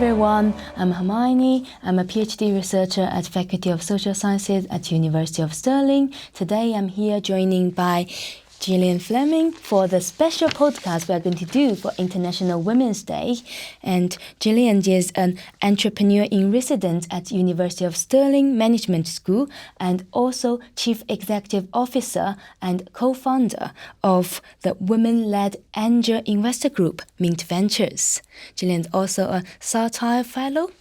everyone, I'm Hermione. I'm a PhD researcher at Faculty of Social Sciences at University of Stirling. Today I'm here joining by Gillian Fleming for the special podcast we are going to do for International Women's Day. And Gillian is an entrepreneur in residence at University of Stirling Management School and also Chief Executive Officer and co-founder of the women-led angel investor group, Mint Ventures. Gillian is also a Satire Fellow.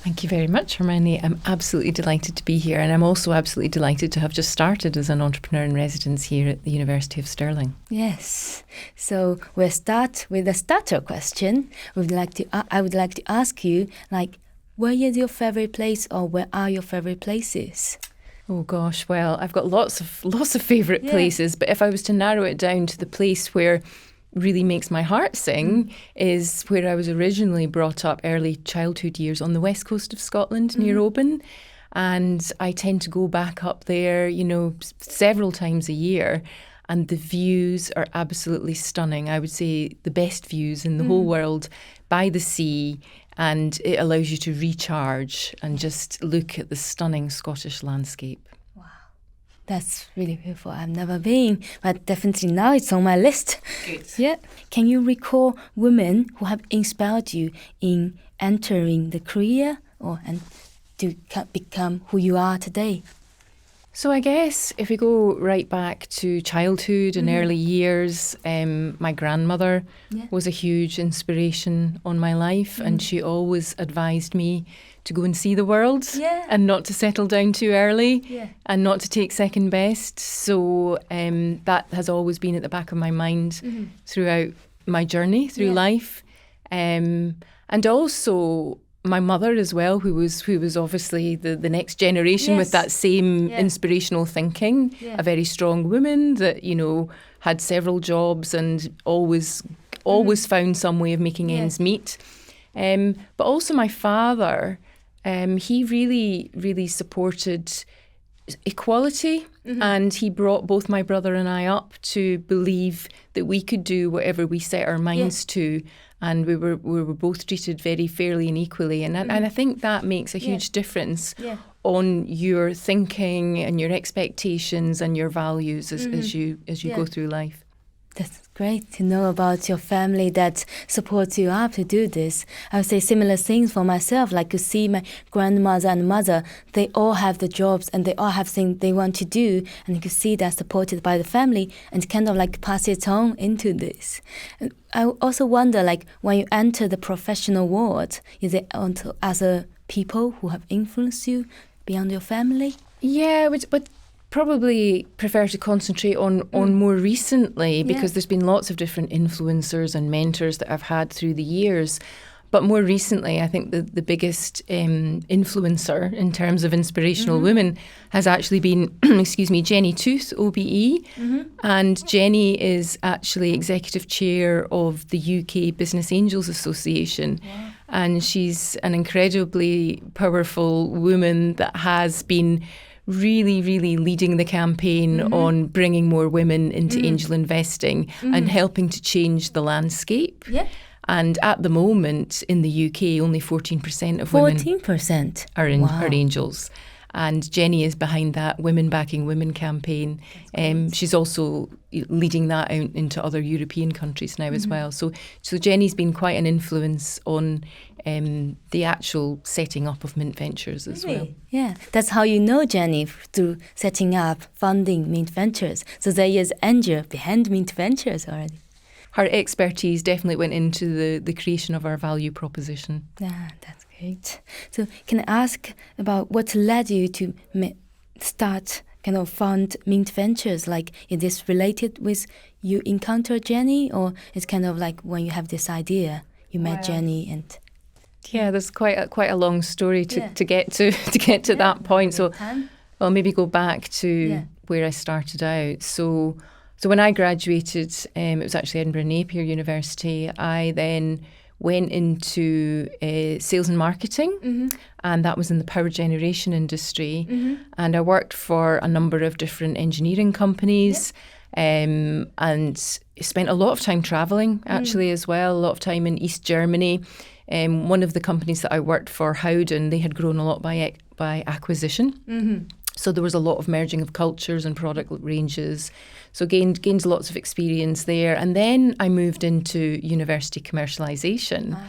Thank you very much, Hermione. I'm absolutely delighted to be here, and I'm also absolutely delighted to have just started as an entrepreneur in residence here at the University of Stirling. Yes. So we'll start with a starter question. I would like to ask you, where is your favorite place, or where are your favorite places? Oh gosh, well, I've got lots of favourite places, but if I was to narrow it down to the place where really makes my heart sing is where I was originally brought up, early childhood years on the west coast of Scotland near Oban, and I tend to go back up there, several times a year, and the views are absolutely stunning. I would say the best views in the whole world by the sea, and it allows you to recharge and just look at the stunning Scottish landscape. That's really beautiful. I've never been, but definitely now it's on my list. Good. Yeah. Can you recall women who have inspired you in entering the career and to become who you are today? So I guess if we go right back to childhood and early years, my grandmother was a huge inspiration on my life, and she always advised me to go and see the world and not to settle down too early and not to take second best. So that has always been at the back of my mind throughout my journey through life. And also my mother as well, who was obviously the next generation with that same inspirational thinking, a very strong woman that, had several jobs and always found some way of making ends meet. But also my father, he really, really supported equality, and he brought both my brother and I up to believe that we could do whatever we set our minds to, and we were both treated very fairly and equally, and I think that makes a huge difference on your thinking and your expectations and your values as you go through life. That's great to know about your family that supports you up to do this. I would say similar things for myself, like to see my grandmother and mother, they all have the jobs and they all have things they want to do, and you can see that supported by the family and kind of pass it on into this. And I also wonder, when you enter the professional world, is it also other people who have influenced you beyond your family? Yeah, but probably prefer to concentrate on more recently, because there's been lots of different influencers and mentors that I've had through the years. But more recently, I think the biggest influencer in terms of inspirational women has actually been, Jenny Tooth, OBE. And Jenny is actually executive chair of the UK Business Angels Association. Wow. And she's an incredibly powerful woman that has been really, really leading the campaign on bringing more women into angel investing and helping to change the landscape. Yeah. And at the moment in the UK, only 14% of women 14% are angels. And Jenny is behind that Women Backing Women campaign. She's also leading that out into other European countries now as well. So Jenny's been quite an influence on the actual setting up of Mint Ventures as well. Yeah, that's how you know Jenny, through setting up, funding Mint Ventures. So there is angel behind Mint Ventures already. Her expertise definitely went into the creation of our value proposition. Yeah, that's great. So can I ask about what led you to start fund Mint Ventures? Is this related with you encounter Jenny, or it's when you have this idea, you met Jenny and... Yeah, there's quite a long story to get to that point. So I'll maybe go back to where I started out. So when I graduated, it was actually Edinburgh Napier University. I then went into sales and marketing, and that was in the power generation industry. And I worked for a number of different engineering companies. And spent a lot of time travelling actually as well, a lot of time in East Germany, One of the companies that I worked for, Howden, they had grown a lot by acquisition. Mm-hmm. So there was a lot of merging of cultures and product ranges. So gained lots of experience there. And then I moved into university commercialisation.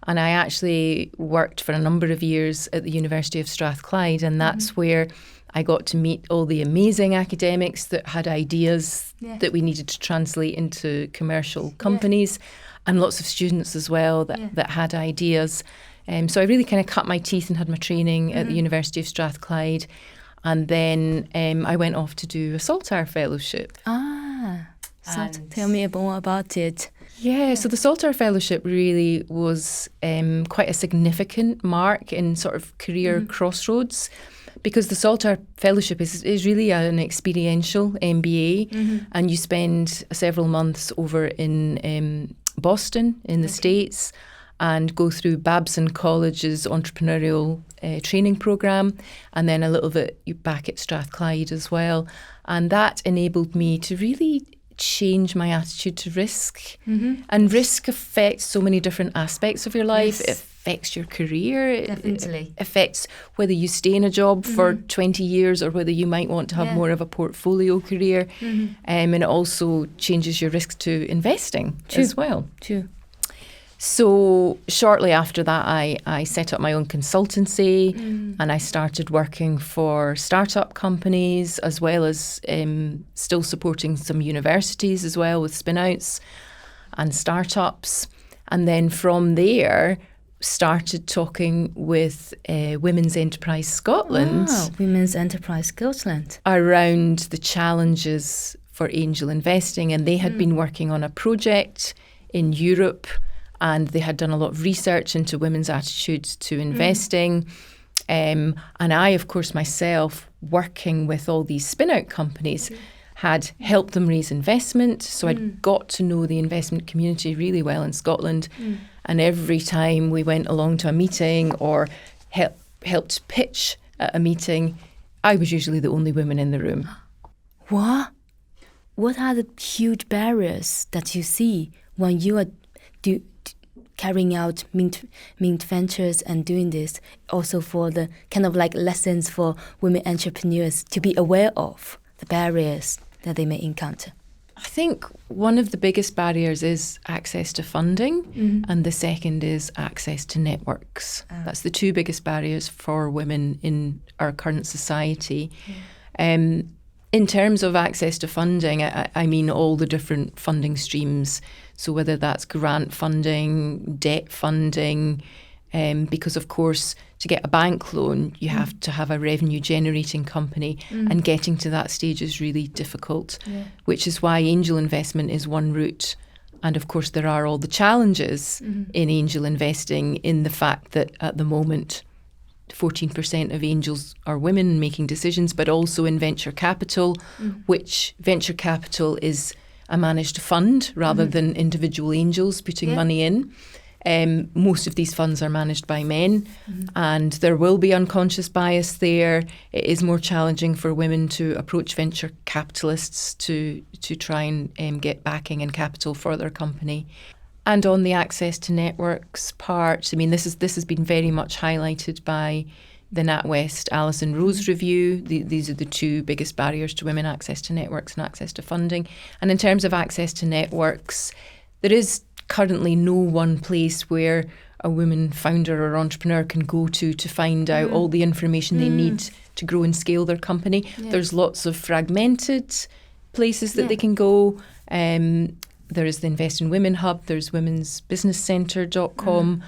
And I actually worked for a number of years at the University of Strathclyde, and that's where I got to meet all the amazing academics that had ideas that we needed to translate into commercial companies, and lots of students as well that had ideas. So I really kind of cut my teeth and had my training at the University of Strathclyde. And then I went off to do a Saltire Fellowship. So tell me more about it. Yeah, so the Saltire Fellowship really was quite a significant mark in sort of career crossroads, because the Saltire Fellowship is really an experiential MBA, and you spend several months over in Boston in the States and go through Babson College's entrepreneurial training programme, and then a little bit back at Strathclyde as well. And that enabled me to really change my attitude to risk. And risk affects so many different aspects of your life. It affects your career. Definitely. It affects whether you stay in a job for 20 years or whether you might want to have more of a portfolio career. And it also changes your risk to investing as well. True. So shortly after that, I set up my own consultancy, and I started working for startup companies, as well as still supporting some universities as well with spin-outs and startups. And then from there, started talking with Women's Enterprise Scotland. Women's Enterprise Scotland. Around the challenges for angel investing. And they had been working on a project in Europe, and they had done a lot of research into women's attitudes to investing. And I, of course, myself, working with all these spin-out companies, had helped them raise investment. So I'd got to know the investment community really well in Scotland. And every time we went along to a meeting or helped pitch at a meeting, I was usually the only woman in the room. What are the huge barriers that you see when you are carrying out mint ventures and doing this, also for the kind of like lessons for women entrepreneurs to be aware of the barriers that they may encounter? I think one of the biggest barriers is access to funding, and the second is access to networks. That's the two biggest barriers for women in our current society. In terms of access to funding, I mean all the different funding streams. So whether that's grant funding, debt funding, because of course to get a bank loan you have to have a revenue generating company, and getting to that stage is really difficult, which is why angel investment is one route. And of course there are all the challenges in angel investing, in the fact that at the moment 14% of angels are women making decisions, but also in venture capital, which venture capital is a managed fund rather than individual angels putting money in. Most of these funds are managed by men, and there will be unconscious bias there. It is more challenging for women to approach venture capitalists to try and get backing and capital for their company. And on the access to networks part, I mean, this has been very much highlighted by the NatWest Alison Rose review. These are the two biggest barriers to women: access to networks and access to funding. And in terms of access to networks, there is currently no one place where a woman founder or entrepreneur can go to find out all the information they need to grow and scale their company. There's lots of fragmented places that they can go. There is the Invest in Women Hub, there's womensbusinesscentre.com,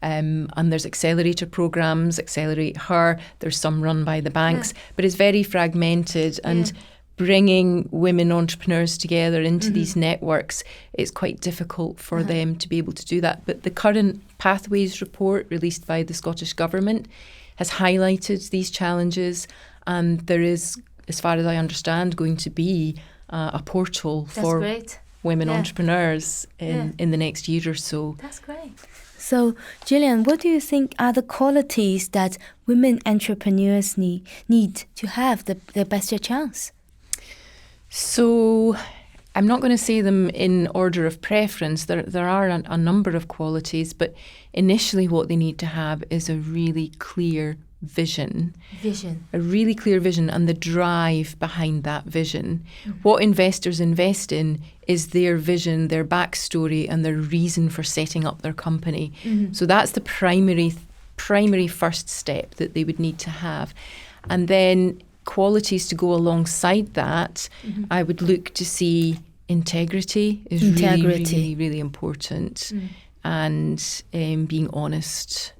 and there's accelerator programmes, Accelerate Her, there's some run by the banks, but it's very fragmented, and bringing women entrepreneurs together into these networks, it's quite difficult for them to be able to do that. But the current Pathways report released by the Scottish Government has highlighted these challenges, and there is, as far as I understand, going to be a portal for women entrepreneurs in the next year or so. That's great. So, Gillian, what do you think are the qualities that women entrepreneurs need to have the best chance? So, I'm not going to say them in order of preference. There are a number of qualities, but initially what they need to have is a really clear vision. A really clear vision and the drive behind that vision. Mm-hmm. What investors invest in is their vision, their backstory, and their reason for setting up their company. Mm-hmm. So that's the primary first step that they would need to have. And then qualities to go alongside that, mm-hmm. I would look to see integrity is really important. Mm. And being honest,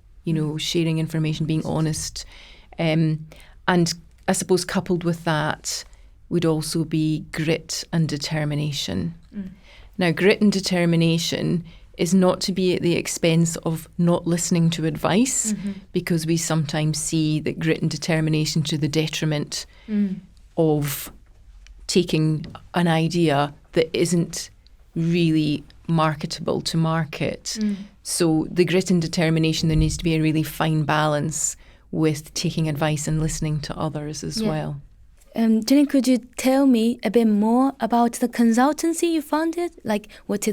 sharing information, being honest. And I suppose coupled with that would also be grit and determination. Mm. Now, grit and determination is not to be at the expense of not listening to advice, mm-hmm. because we sometimes see that grit and determination to the detriment of taking an idea that isn't really marketable to market. Mm. So the grit and determination, there needs to be a really fine balance with taking advice and listening to others as well. Gillian, could you tell me a bit more about the consultancy you founded? Like, what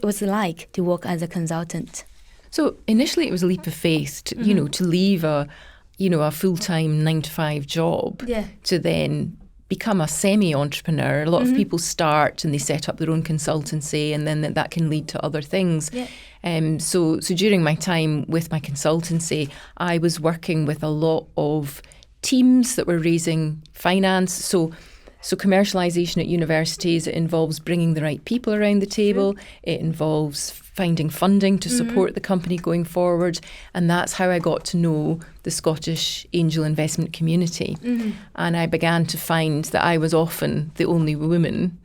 was it like to work as a consultant? So initially it was a leap of faith, to leave a full-time 9-to-5 job to then become a semi-entrepreneur. A lot of people start and they set up their own consultancy, and then that can lead to other things. Yeah. So during my time with my consultancy, I was working with a lot of teams that were raising finance. So commercialisation at universities, it involves bringing the right people around the table. It involves finding funding to support the company going forward. And that's how I got to know the Scottish angel investment community. Mm-hmm. And I began to find that I was often the only woman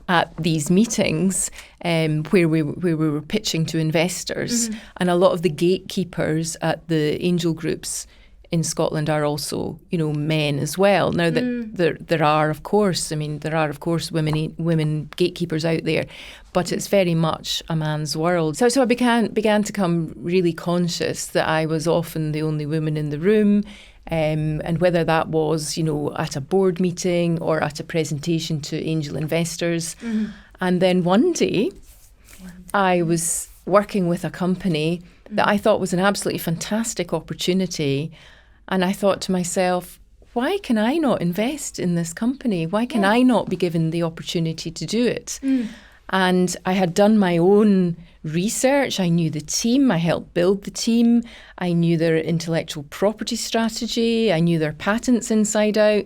at these meetings where we were pitching to investors. Mm-hmm. And a lot of the gatekeepers at the angel groups in Scotland are also, men as well. Now that there are of course women gatekeepers out there, but it's very much a man's world. So I began to become really conscious that I was often the only woman in the room, and whether that was, at a board meeting or at a presentation to angel investors. Mm-hmm. And then one day I was working with a company that I thought was an absolutely fantastic opportunity. And I thought to myself, why can I not invest in this company? Why can I not be given the opportunity to do it? Mm. And I had done my own research. I knew the team. I helped build the team. I knew their intellectual property strategy. I knew their patents inside out.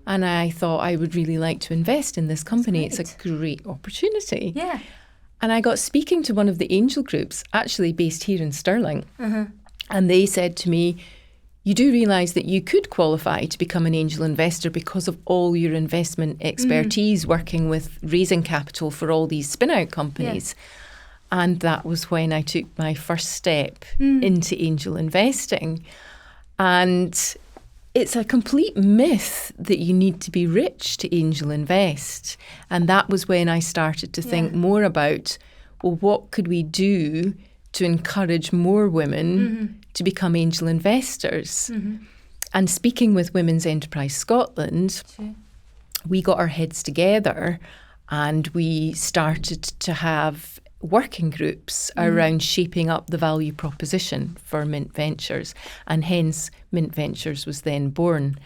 And I thought I would really like to invest in this company. It's a great opportunity. Yeah. And I got speaking to one of the angel groups, actually based here in Stirling. Uh-huh. And they said to me, you do realise that you could qualify to become an angel investor because of all your investment expertise working with raising capital for all these spin-out companies. Yeah. And that was when I took my first step into angel investing. And it's a complete myth that you need to be rich to angel invest. And that was when I started to think more about, well, what could we do to encourage more women to become angel investors? Mm-hmm. And speaking with Women's Enterprise Scotland, we got our heads together and we started to have working groups around shaping up the value proposition for Mint Ventures, and hence Mint Ventures was then born.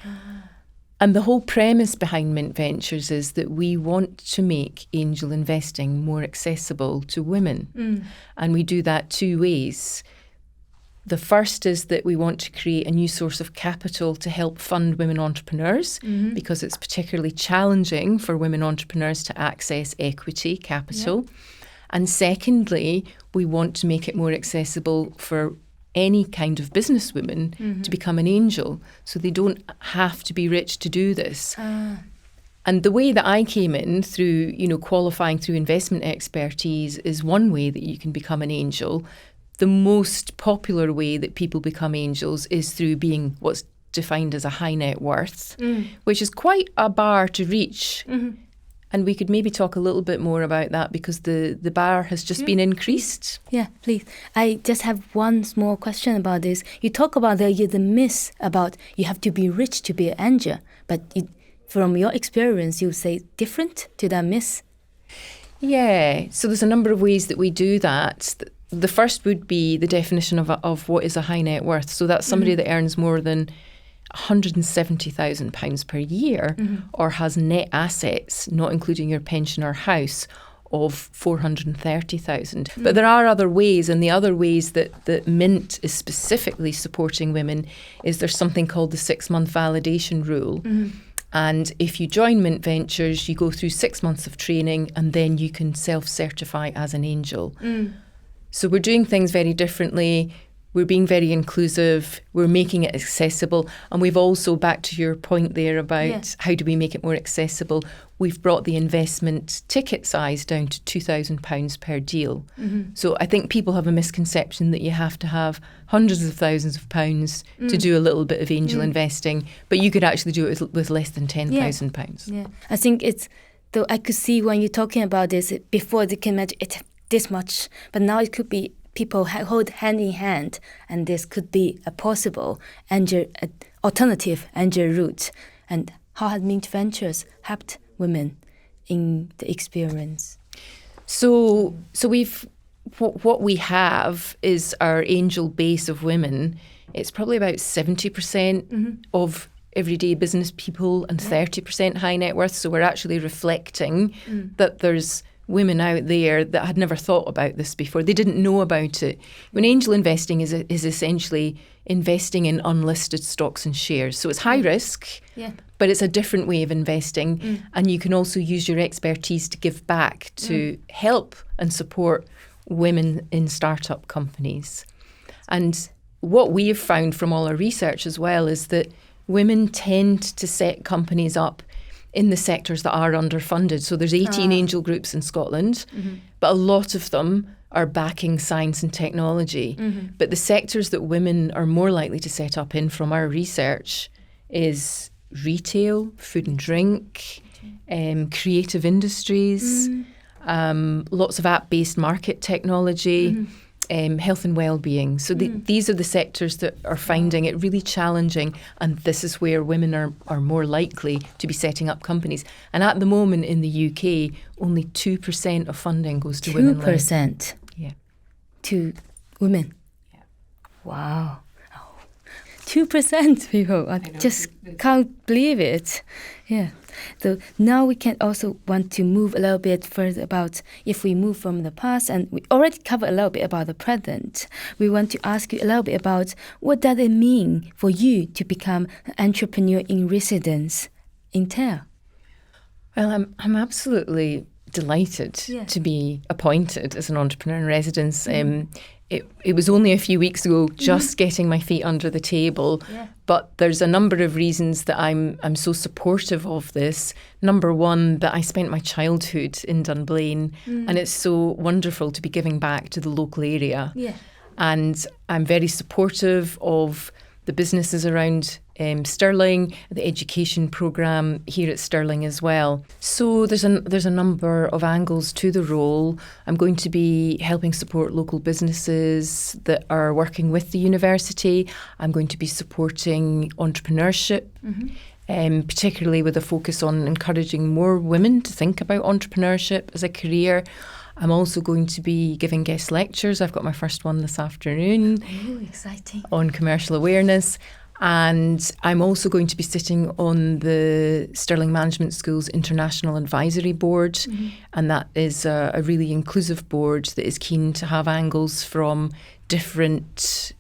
And the whole premise behind Mint Ventures is that we want to make angel investing more accessible to women. And we do that two ways. The first is that we want to create a new source of capital to help fund women entrepreneurs, because it's particularly challenging for women entrepreneurs to access equity capital. Yep. And secondly, we want to make it more accessible for any kind of businesswoman to become an angel, so they don't have to be rich to do this. And the way that I came in through, qualifying through investment expertise is one way that you can become an angel. The most popular way that people become angels is through being what's defined as a high net worth, which is quite a bar to reach. And we could maybe talk a little bit more about that because the bar has just been increased. Yeah, please. I just have one small question about this. You talk about the myth about you have to be rich to be an angel, but from your experience, you say different to that myth. Yeah, so there's a number of ways that we do that. The first would be the definition of what is a high net worth. So that's somebody that earns more than £170,000 per year or has net assets, not including your pension or house, of 430,000. But there are other ways, and the other ways that Mint is specifically supporting women is there's something called the 6-month validation rule. And if you join Mint Ventures, you go through 6 months of training and then you can self-certify as an angel. So we're doing things very differently. We're being very inclusive. We're making it accessible. And we've also, back to your point there about how do we make it more accessible, we've brought the investment ticket size down to £2,000 per deal. So I think people have a misconception that you have to have hundreds of thousands of pounds to do a little bit of angel investing, but you could actually do it with less than £10,000. Yeah, I think it's, though I could see when you're talking about this, before they can imagine it this much, but now it could be people hold hand in hand, and this could be a possible alternative angel route. And how has Mint Ventures helped women in the experience? So we've what we have is our angel base of women. It's probably about 70% of everyday business people and 30% high net worth. So we're actually reflecting that there's women out there that had never thought about this before. They didn't know about it. When angel investing is essentially investing in unlisted stocks and shares. So it's high risk, but it's a different way of investing. And you can also use your expertise to give back to help and support women in startup companies. And what we have found from all our research as well is that women tend to set companies up in the sectors that are underfunded. So there's 18 angel groups in Scotland, but a lot of them are backing science and technology. But the sectors that women are more likely to set up in from our research is retail, food and drink, creative industries, lots of app-based market technology, health and well-being. So these are the sectors that are finding it really challenging, and this is where women are more likely to be setting up companies. And at the moment in the UK, only 2% of funding goes to women. 2%? Yeah. To women? Yeah. Wow. 2% people. I just can't believe it. Yeah. So now we can also want to move a little bit further about if we move from the past, and we already covered a little bit about the present. We want to ask you a little bit about what does it mean for you to become an entrepreneur in residence in TEL? Well, I'm absolutely delighted to be appointed as an entrepreneur in residence. It was only a few weeks ago, just getting my feet under the table. But there's a number of reasons that I'm so supportive of this. Number one, that I spent my childhood in Dunblane, and it's so wonderful to be giving back to the local area. And I'm very supportive of the businesses around Stirling, the education programme here at Stirling as well. So there's a number of angles to the role. I'm going to be helping support local businesses that are working with the university. I'm going to be supporting entrepreneurship, particularly with a focus on encouraging more women to think about entrepreneurship as a career. I'm also going to be giving guest lectures. I've got my first one this afternoon. Oh, exciting. On commercial awareness. And I'm also going to be sitting on the Stirling Management School's International Advisory Board. And that is a really inclusive board that is keen to have angles from different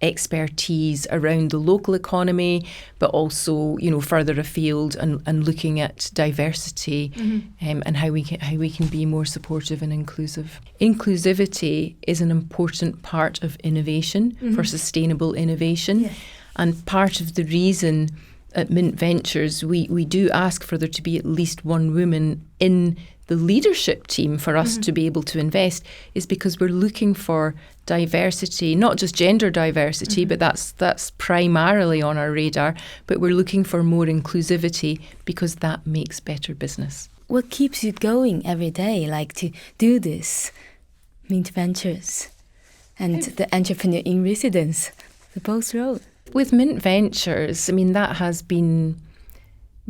expertise around the local economy, but also, further afield and looking at diversity and how we can be more supportive and inclusive. Inclusivity is an important part of innovation for sustainable innovation. And part of the reason at Mint Ventures we do ask for there to be at least one woman in the leadership team for us to be able to invest is because we're looking for diversity, not just gender diversity, but that's primarily on our radar, but we're looking for more inclusivity because that makes better business. What keeps you going every day, like to do this, Mint Ventures and the entrepreneur in residence, the both roles? With Mint Ventures, that has been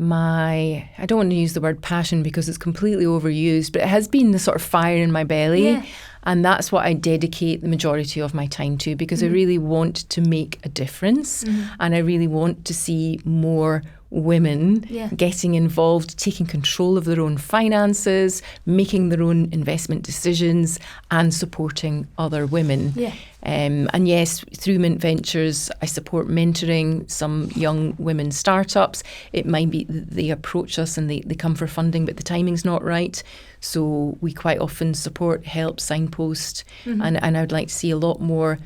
I don't want to use the word passion because it's completely overused, but it has been the sort of fire in my belly. Yeah. And that's what I dedicate the majority of my time to, because I really want to make a difference, and I really want to see more women getting involved, taking control of their own finances, making their own investment decisions, and supporting other women. Yeah. And yes, through Mint Ventures, I support mentoring some young women startups. It might be that they approach us and they come for funding, but the timing's not right. So we quite often support, help, signpost, and I would like to see a lot more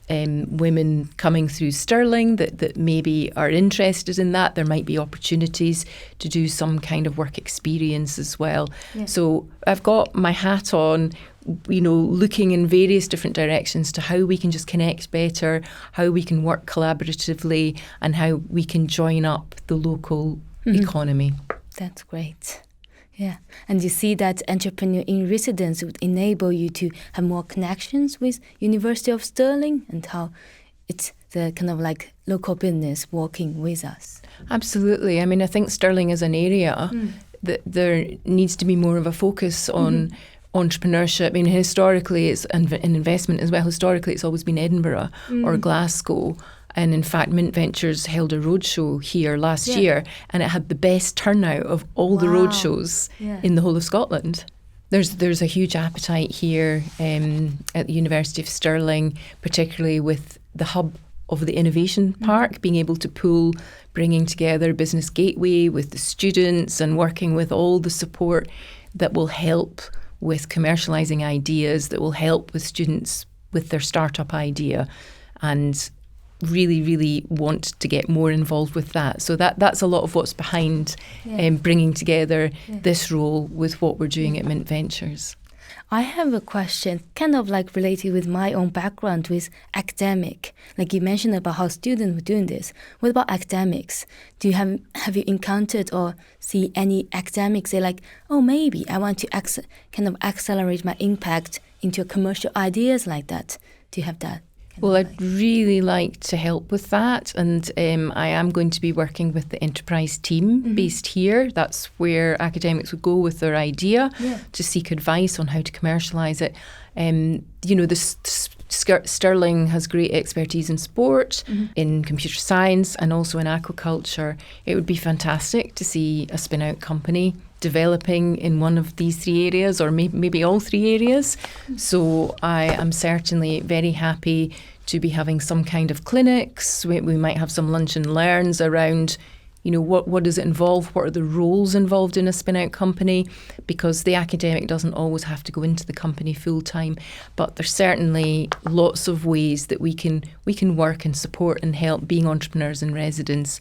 women coming through Stirling that maybe are interested in that. There might be opportunities to do some kind of work experience as well. Yeah. So I've got my hat on, looking in various different directions to how we can just connect better, how we can work collaboratively, and how we can join up the local economy. That's great. Yeah, and you see that entrepreneur in residence would enable you to have more connections with University of Stirling, and how it's the kind of like local business working with us. Absolutely. I mean, I think Stirling is an area that there needs to be more of a focus on entrepreneurship. I mean, historically, it's an investment as well. Historically, it's always been Edinburgh or Glasgow. And in fact, Mint Ventures held a roadshow here last year, and it had the best turnout of all the roadshows in the whole of Scotland. There's a huge appetite here at the University of Stirling, particularly with the hub of the Innovation Park, being able to bringing together Business Gateway with the students and working with all the support that will help with commercialising ideas, that will help with students with their startup idea, and really, really want to get more involved with that. So that's a lot of what's behind bringing together this role with what we're doing at Mint Ventures. I have a question, kind of like related with my own background with academic. Like you mentioned about how students were doing this. What about academics? Do you have you encountered or see any academics say like, oh, maybe I want to kind of accelerate my impact into commercial ideas like that? Do you have that? Well, I'd really like to help with that, and I am going to be working with the enterprise team based here. That's where academics would go with their idea to seek advice on how to commercialise it. Stirling has great expertise in sport, in computer science, and also in aquaculture. It would be fantastic to see a spin-out company developing in one of these three areas, or maybe all three areas. So I am certainly very happy to be having some kind of clinics. We might have some lunch and learns around, what does it involve? What are the roles involved in a spin-out company? Because the academic doesn't always have to go into the company full-time, but there's certainly lots of ways that we can work and support and help being entrepreneurs in residence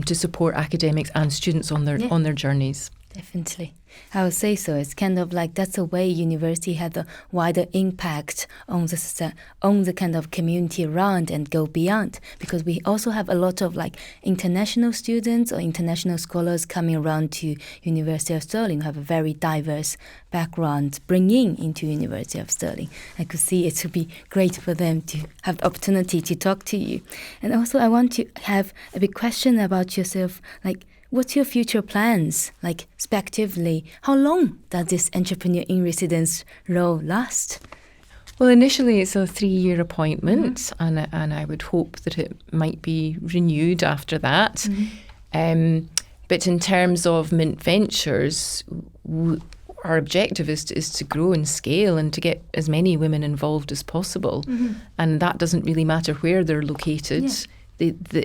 to support academics and students on their journeys. Definitely. I would say so. It's kind of like that's a way university had a wider impact on the kind of community around and go beyond, because we also have a lot of like international students or international scholars coming around to University of Stirling who have a very diverse background bringing into University of Stirling. I could see it would be great for them to have the opportunity to talk to you. And also I want to have a big question about yourself, like what's your future plans? Like, respectively, how long does this entrepreneur in residence role last? Well, initially it's a 3-year appointment, and I would hope that it might be renewed after that. But in terms of Mint Ventures, our objective is to grow and scale and to get as many women involved as possible. And that doesn't really matter where they're located. Yeah.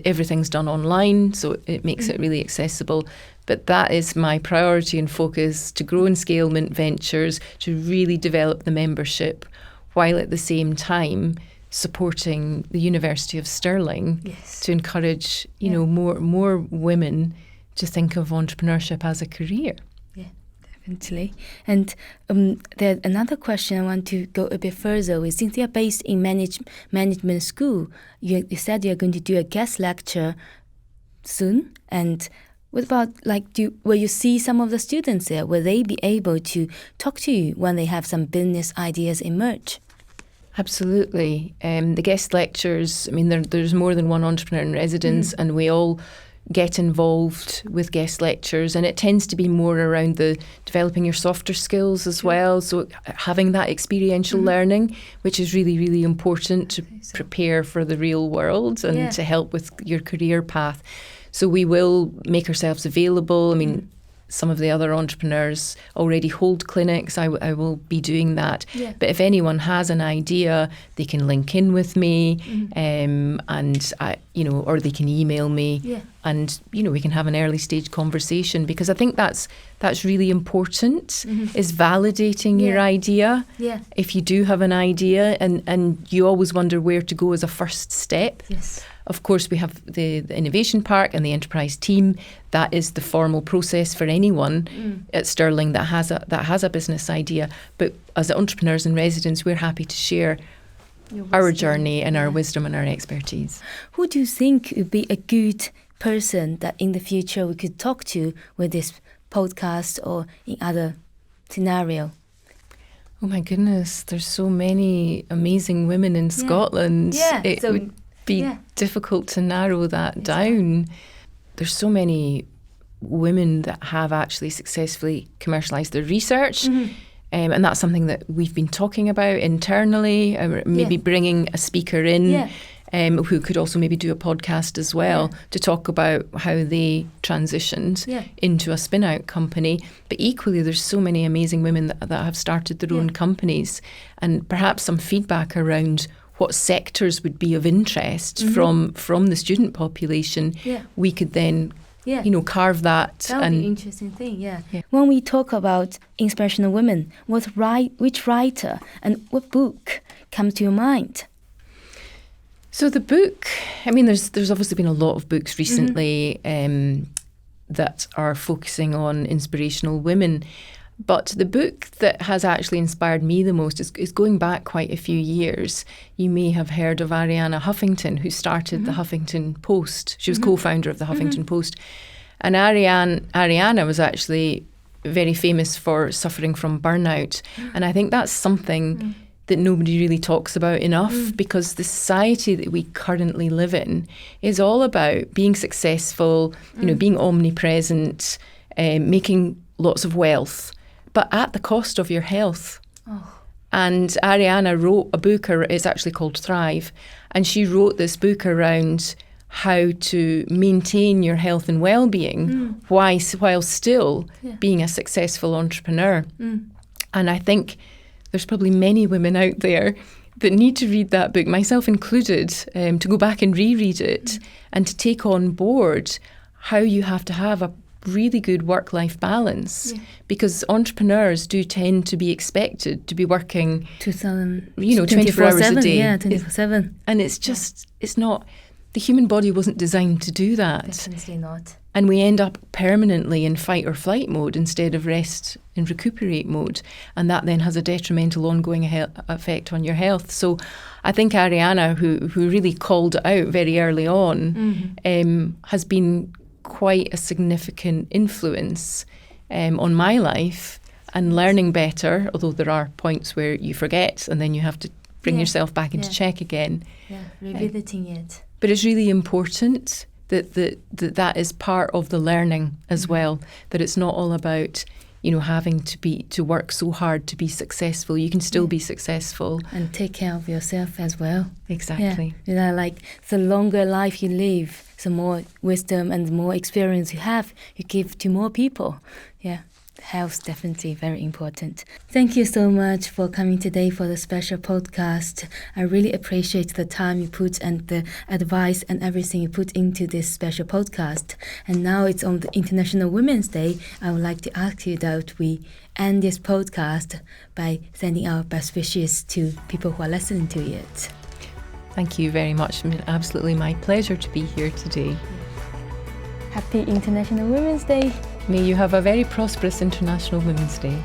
Everything's done online, so it makes it really accessible. But that is my priority and focus, to grow and scale Mint Ventures, to really develop the membership, while at the same time supporting the University of Stirling to encourage, more women to think of entrepreneurship as a career. Definitely. And there's another question I want to go a bit further with. Since you're based in management school, you said you're going to do a guest lecture soon. And what about, will you see some of the students there? Will they be able to talk to you when they have some business ideas emerge? Absolutely. The guest lectures, I mean, there's more than one entrepreneur in residence, and we all get involved with guest lectures, and it tends to be more around the developing your softer skills as well. So having that experiential learning, which is really, really important to prepare for the real world and to help with your career path. So we will make ourselves available. I mean, some of the other entrepreneurs already hold clinics. I will be doing that. Yeah. But if anyone has an idea, they can link in with me, and or they can email me, and we can have an early stage conversation, because I think that's really important. Is validating your idea. Yeah. If you do have an idea, and you always wonder where to go as a first step. Yes. Of course, we have the Innovation Park and the Enterprise team. That is the formal process for anyone at Stirling that has a business idea. But as entrepreneurs and residents, we're happy to share our journey and our wisdom and our expertise. Who do you think would be a good person that in the future we could talk to with this podcast or in other scenario? Oh my goodness, there's so many amazing women in Scotland. Yeah. It would be difficult to narrow that down. There's so many women that have actually successfully commercialised their research, and that's something that we've been talking about internally, maybe bringing a speaker in who could also maybe do a podcast as well to talk about how they transitioned into a spin-out company. But equally, there's so many amazing women that have started their own companies, and perhaps some feedback around what sectors would be of interest from the student population. We could then carve that. That would be an interesting thing, When we talk about inspirational women, which writer and what book comes to your mind? So the book, I mean, there's obviously been a lot of books recently that are focusing on inspirational women. But the book that has actually inspired me the most is going back quite a few years. You may have heard of Arianna Huffington, who started the Huffington Post. She was co-founder of the Huffington Post. And Arianna was actually very famous for suffering from burnout. And I think that's something that nobody really talks about enough, because the society that we currently live in is all about being successful, being omnipresent, making lots of wealth, but at the cost of your health. And Arianna wrote a book, it's actually called Thrive, and she wrote this book around how to maintain your health and well-being while still being a successful entrepreneur. And I think there's probably many women out there that need to read that book, myself included, to go back and reread it and to take on board how you have to have a really good work-life balance, because entrepreneurs do tend to be expected to be working 24 hours a day. 24/7. And it's just, it's not, the human body wasn't designed to do that. Definitely not. And we end up permanently in fight or flight mode instead of rest and recuperate mode. And that then has a detrimental ongoing effect on your health. So I think Arianna, who really called it out very early on, has been quite a significant influence on my life and learning better, although there are points where you forget and then you have to bring yourself back into check again. Revisiting it. But it's really important that is part of the learning as well, that it's not all about having to work so hard to be successful. You can still be successful. And take care of yourself as well. Exactly. Like the longer life you live, the more wisdom and the more experience you have, you give to more people. Health definitely very important. Thank you so much for coming today for the special podcast. I really appreciate the time you put and the advice and everything you put into this special podcast. And now it's on the International Women's Day. I would like to ask you that we end this podcast by sending our best wishes to people who are listening to it. Thank you very much. It's been absolutely my pleasure to be here today. Happy International Women's Day. May you have a very prosperous International Women's Day.